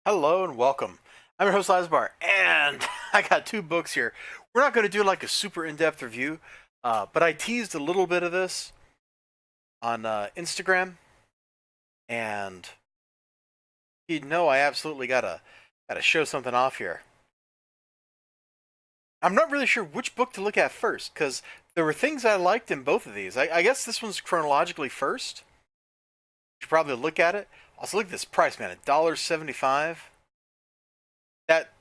Hello and welcome. I'm your host Elizibar, and I got two books here. We're not going to do like a super in-depth review, but I teased a little bit of this on Instagram, and you know I absolutely gotta show something off here. I'm not really sure which book to look at first because there were things I liked in both of these. I guess this one's chronologically first. You should probably look at it. Also, look at this price, man. $1.75. That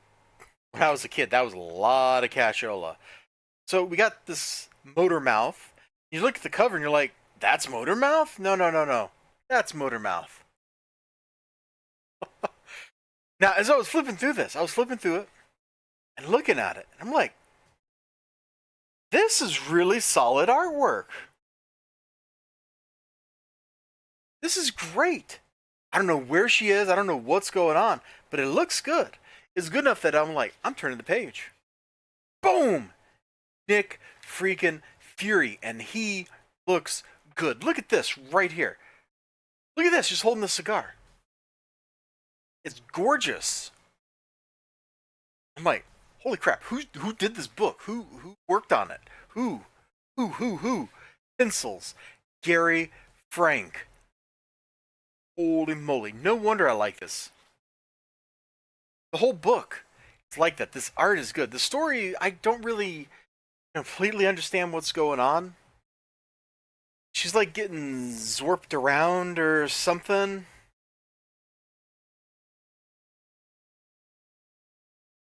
when I was a kid, that was a lot of cashola. So we got this Motormouth. You look at the cover and you're like, that's Motormouth? No, no, no, no. That's Motormouth. Now, as I was flipping through this, I was flipping through it and looking at it. And I'm like, this is really solid artwork. This is great. I don't know where she is. I don't know what's going on, but it looks good. It's good enough that I'm like, I'm turning the page. Boom! Nick freaking Fury, and he looks good. Look at this right here. Look at this, just holding the cigar. It's gorgeous. I'm like, holy crap! Who did this book? Who worked on it? Who? Pencils. Gary Frank. Holy moly! No wonder I like this. The whole book, it's like that. This art is good. The story, I don't really completely understand what's going on. She's like getting zorped around or something.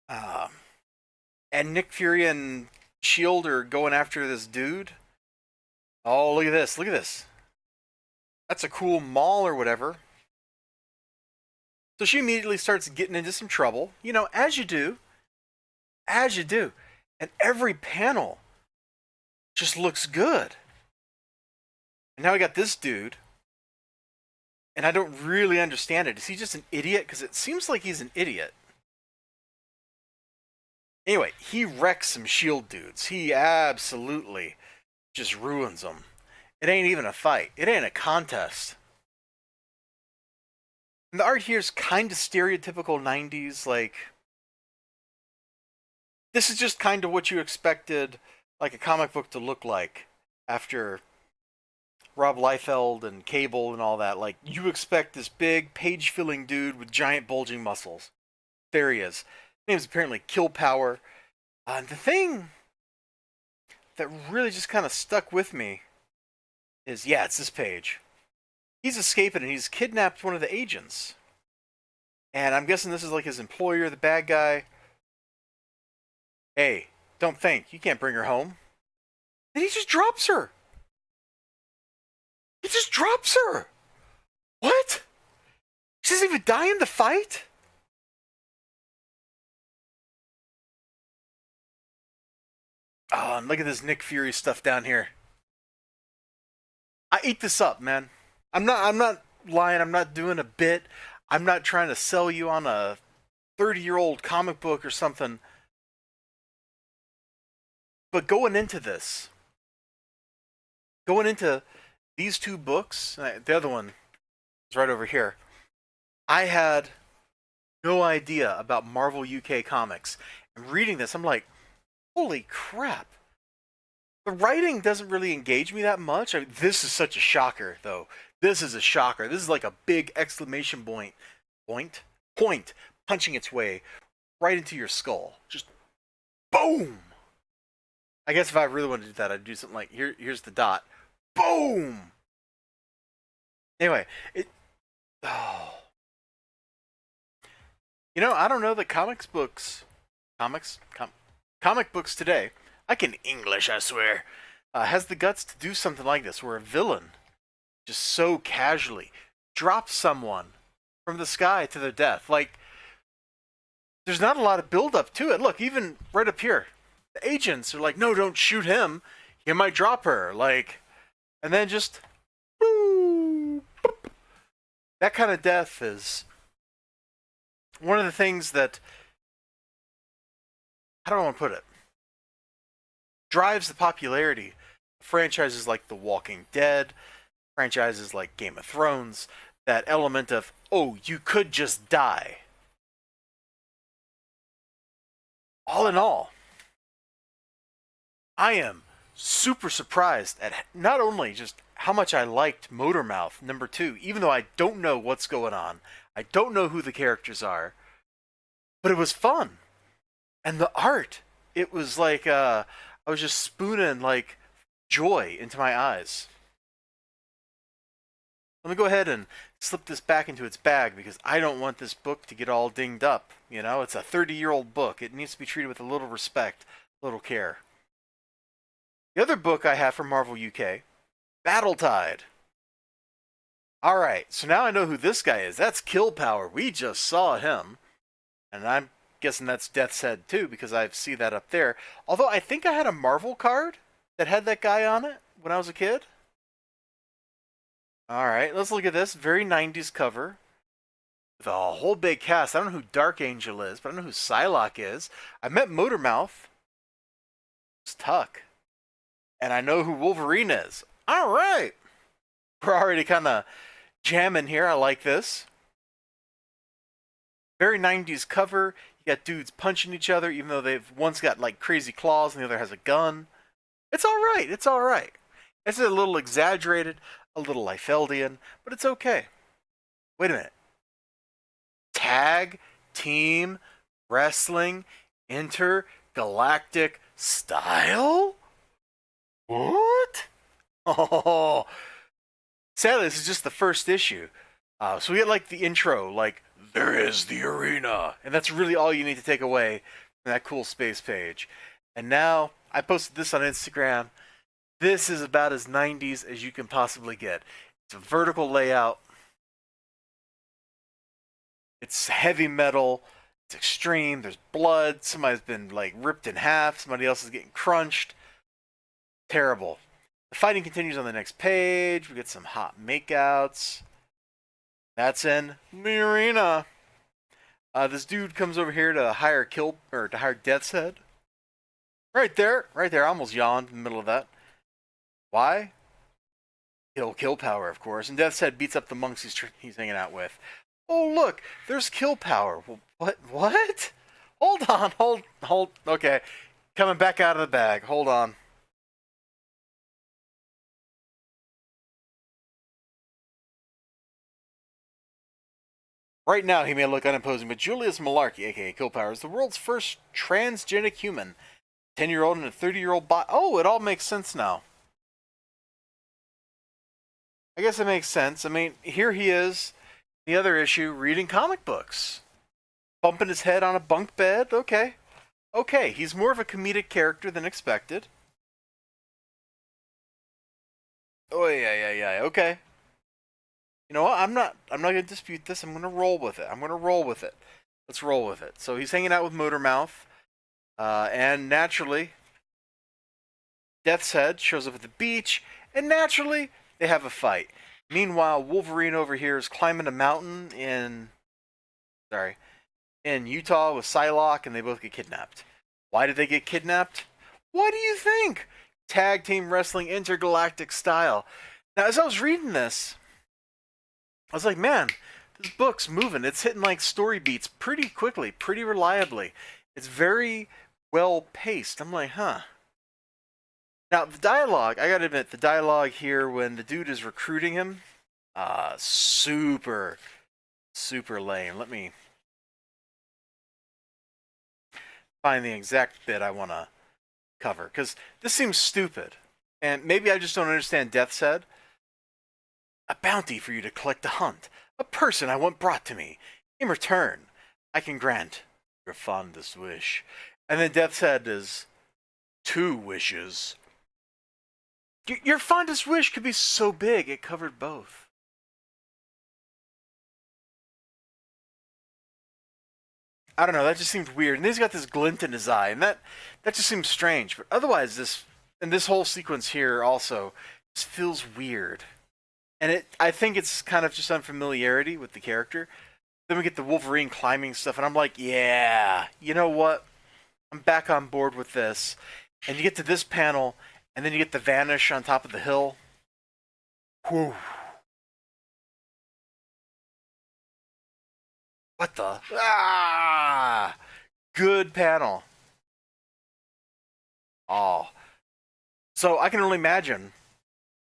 Uh, and Nick Fury and Shield are going after this dude. Oh, look at this! Look at this. That's a cool mall or whatever. So she immediately starts getting into some trouble. You know, as you do, as you do. And every panel just looks good. And now we got this dude, and I don't really understand it. Is he just an idiot? Because it seems like he's an idiot. Anyway, he wrecks some shield dudes. He absolutely just ruins them. It ain't even a fight. It ain't a contest. And the art here is kind of stereotypical 90s. Like, this is just kind of what you expected, like a comic book to look like after Rob Liefeld and Cable and all that. Like, you expect this big, page-filling dude with giant bulging muscles. There he is. His name's apparently Kill Power. And the thing that really just kind of stuck with me is, yeah, it's this page. He's escaping and he's kidnapped one of the agents. And I'm guessing this is like his employer, the bad guy. Hey, don't think. You can't bring her home. And he just drops her. He just drops her. What? She doesn't even die in the fight? Oh, and look at this Nick Fury stuff down here. I ate this up, man. I'm not lying. I'm not doing a bit. I'm not trying to sell you on a 30-year-old comic book or something. But going into these two books, the other one is right over here. I had no idea about Marvel UK comics. And reading this, I'm like, holy crap. The writing doesn't really engage me that much. I mean, this is such a shocker, though. This is a shocker. This is like a big exclamation point punching its way right into your skull. Just boom. I guess if I really wanted to do that, I'd do something like here's the dot. Boom. Anyway, it. Oh, I don't know that comic books today. I can English, I swear. Has the guts to do something like this, where a villain just so casually drops someone from the sky to their death. Like, there's not a lot of build up to it. Look, even right up here, the agents are like, "No, don't shoot him. He might drop her." Like, and then just boom. That kind of death is one of the things that, I don't want to put it, drives the popularity of franchises like The Walking Dead, franchises like Game of Thrones. That element of, oh, you could just die. all in all, I am super surprised at not only just how much I liked Motormouth #2, even though I don't know what's going on, I don't know who the characters are, but it was fun. And the art, it was like I was just spooning like joy into my eyes. Let me go ahead and slip this back into its bag because I don't want this book to get all dinged up. You know, it's a 30-year-old book. It needs to be treated with a little respect, a little care. The other book I have from Marvel UK, Battletide. Alright, so now I know who this guy is. That's Kill Power. We just saw him. And I'm guessing that's Death's Head too, because I see that up there. Although I think I had a Marvel card that had that guy on it when I was a kid. Alright, let's look at this. Very 90s cover. With a whole big cast. I don't know who Dark Angel is, but I know who Psylocke is. I met Motormouth. It's Tuck. And I know who Wolverine is. Alright! We're already kind of jamming here. I like this. Very 90s cover. You got dudes punching each other, even though they've one's got like crazy claws and the other has a gun. It's alright. It's alright. It's a little exaggerated, a little Liefeldian, but it's okay. Wait a minute. Tag Team Wrestling Intergalactic Style? What? Oh, sadly, this is just the first issue. So we get like the intro, like, there is the arena. And that's really all you need to take away from that cool space page. And now, I posted this on Instagram. This is about as 90s as you can possibly get. It's a vertical layout. It's heavy metal. It's extreme. There's blood. Somebody's been like ripped in half. Somebody else is getting crunched. Terrible. The fighting continues on the next page. We get some hot makeouts. That's in the arena. This dude comes over here to hire Death's Head. Right there. I almost yawned in the middle of that. Why? Kill Power, of course. And Death's Head beats up the monks he's hanging out with. Oh, look, there's Kill Power. What? Hold on, okay. Coming back out of the bag. Hold on. Right now, he may look unimposing, but Julius Malarkey, aka Kill Power, is the world's first transgenic human. 10-year-old and a 30-year-old bot. Oh, it all makes sense now. I guess it makes sense. I mean, here he is, the other issue, reading comic books. Bumping his head on a bunk bed. Okay. Okay, he's more of a comedic character than expected. Oh, yeah. Okay. You know what? I'm not going to dispute this. I'm going to roll with it. Let's roll with it. So he's hanging out with Motormouth. And naturally, Death's Head shows up at the beach. And naturally, they have a fight. Meanwhile, Wolverine over here is climbing a mountain in Utah with Psylocke, and they both get kidnapped. Why did they get kidnapped? What do you think? Tag Team Wrestling Intergalactic Style. Now, as I was reading this, I was like, man, this book's moving. It's hitting like story beats pretty quickly, pretty reliably. It's very well paced. I'm like, huh. Now, the dialogue, I gotta admit, the dialogue here when the dude is recruiting him, super lame. Let me find the exact bit I want to cover, because this seems stupid. And maybe I just don't understand Death's Head. A bounty for you to collect a hunt. A person I want brought to me. In return, I can grant your fondest wish. And then Death's Head is 2 wishes. Your fondest wish could be so big it covered both. I don't know, that just seems weird. And he's got this glint in his eye, and that just seems strange. But otherwise, this whole sequence here also just feels weird. And I think it's kind of just unfamiliarity with the character. Then we get the Wolverine climbing stuff, and I'm like, yeah, you know what? I'm back on board with this. And you get to this panel, and then you get the Vanish on top of the hill. Whew. What the? Ah! Good panel. Oh, so I can only imagine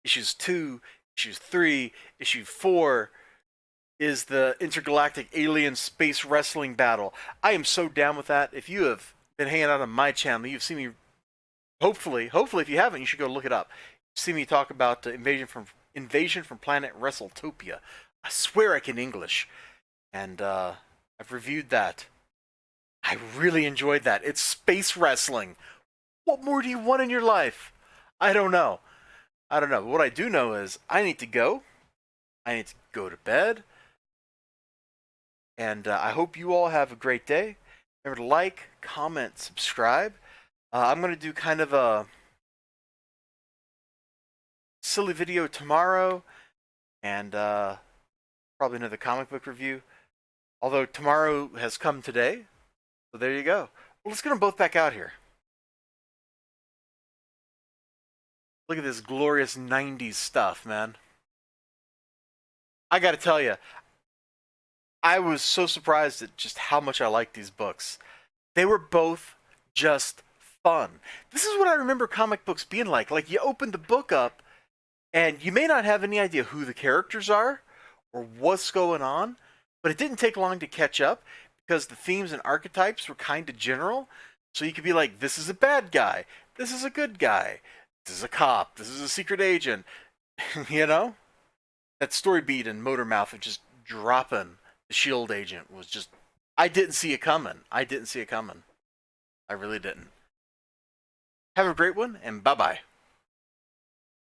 issues 2, issues 3, issue 4 is the intergalactic alien space wrestling battle. I am so down with that. If you have been hanging out on my channel, you've seen me. Hopefully, if you haven't, you should go look it up. See me talk about Invasion from Planet WrestleTopia. I swear I can English, and I've reviewed that. I really enjoyed that. It's space wrestling. What more do you want in your life? I don't know. I don't know. What I do know is I need to go. I need to go to bed. And I hope you all have a great day. Remember to like, comment, subscribe. I'm going to do kind of a silly video tomorrow, and probably another comic book review. Although tomorrow has come today. So there you go. Well, let's get them both back out here. Look at this glorious 90s stuff, man. I gotta tell you, I was so surprised at just how much I liked these books. They were both just fun. This is what I remember comic books being like. Like, you open the book up, and you may not have any idea who the characters are or what's going on, but it didn't take long to catch up because the themes and archetypes were kind of general. So you could be like, this is a bad guy, this is a good guy, this is a cop, this is a secret agent. You know? That story beat in Motormouth of just dropping the shield agent was just, I didn't see it coming. I didn't see it coming. I really didn't. Have a great one, and bye-bye.